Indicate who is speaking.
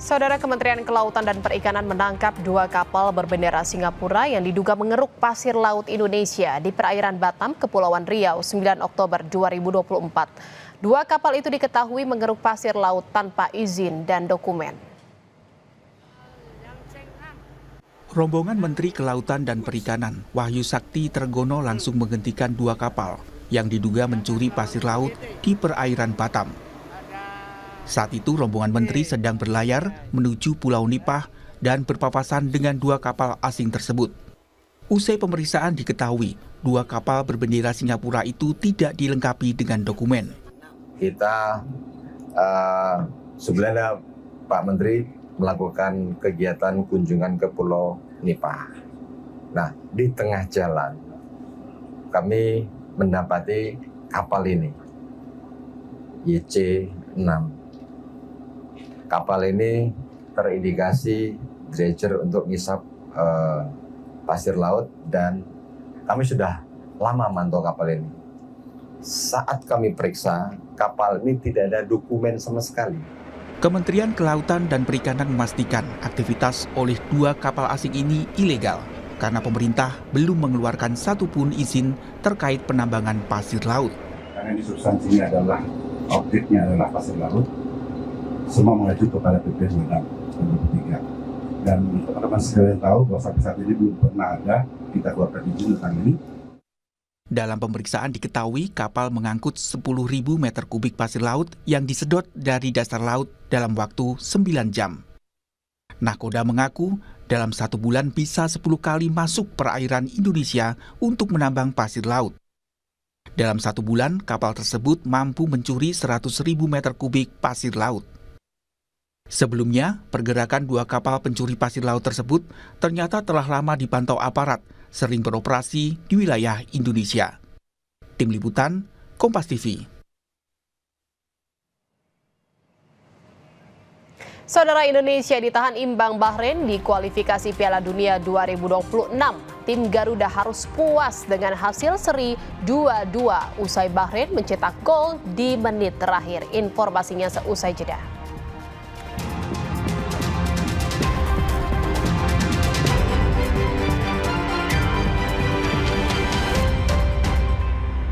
Speaker 1: Saudara, Kementerian Kelautan dan Perikanan menangkap 2 kapal berbendera Singapura yang diduga mengeruk pasir laut Indonesia di perairan Batam, Kepulauan Riau, 9 Oktober 2024. 2 kapal itu diketahui mengeruk pasir laut tanpa izin dan dokumen.
Speaker 2: Rombongan Menteri Kelautan dan Perikanan, Wahyu Sakti Tergono langsung menghentikan 2 kapal yang diduga mencuri pasir laut di perairan Batam. Saat itu rombongan menteri sedang berlayar menuju Pulau Nipah dan berpapasan dengan 2 kapal asing tersebut. Usai pemeriksaan diketahui 2 kapal berbendera Singapura itu tidak dilengkapi dengan dokumen.
Speaker 3: Kita sebenarnya Pak Menteri melakukan kegiatan kunjungan ke Pulau Nipah. Nah, di tengah jalan kami mendapati kapal ini, YC6. Kapal ini terindikasi dredger untuk ngisap pasir laut dan kami sudah lama mantau kapal ini. Saat kami periksa, kapal ini tidak ada dokumen sama sekali.
Speaker 2: Kementerian Kelautan dan Perikanan memastikan aktivitas oleh 2 kapal asing ini ilegal karena pemerintah belum mengeluarkan satupun izin terkait penambangan pasir laut.
Speaker 4: Karena ini substansinya adalah objeknya adalah pasir laut, semua mengacu kepada PP 96/2003. Dan teman-teman sekalian tahu bahwa sampai saat ini belum pernah ada kita keluarkan izin tentang ini.
Speaker 2: Dalam pemeriksaan diketahui kapal mengangkut 10.000 meter kubik pasir laut yang disedot dari dasar laut dalam waktu 9 jam. Nahkoda mengaku dalam 1 bulan bisa 10 kali masuk perairan Indonesia untuk menambang pasir laut. Dalam 1 bulan, kapal tersebut mampu mencuri 100.000 meter kubik pasir laut. Sebelumnya, pergerakan 2 kapal pencuri pasir laut tersebut ternyata telah lama dipantau aparat, sering beroperasi di wilayah Indonesia. Tim Liputan, Kompas TV.
Speaker 1: Saudara, Indonesia ditahan imbang Bahrain di kualifikasi Piala Dunia 2026. Tim Garuda harus puas dengan hasil seri 2-2 usai Bahrain mencetak gol di menit terakhir. Informasinya seusai jeda.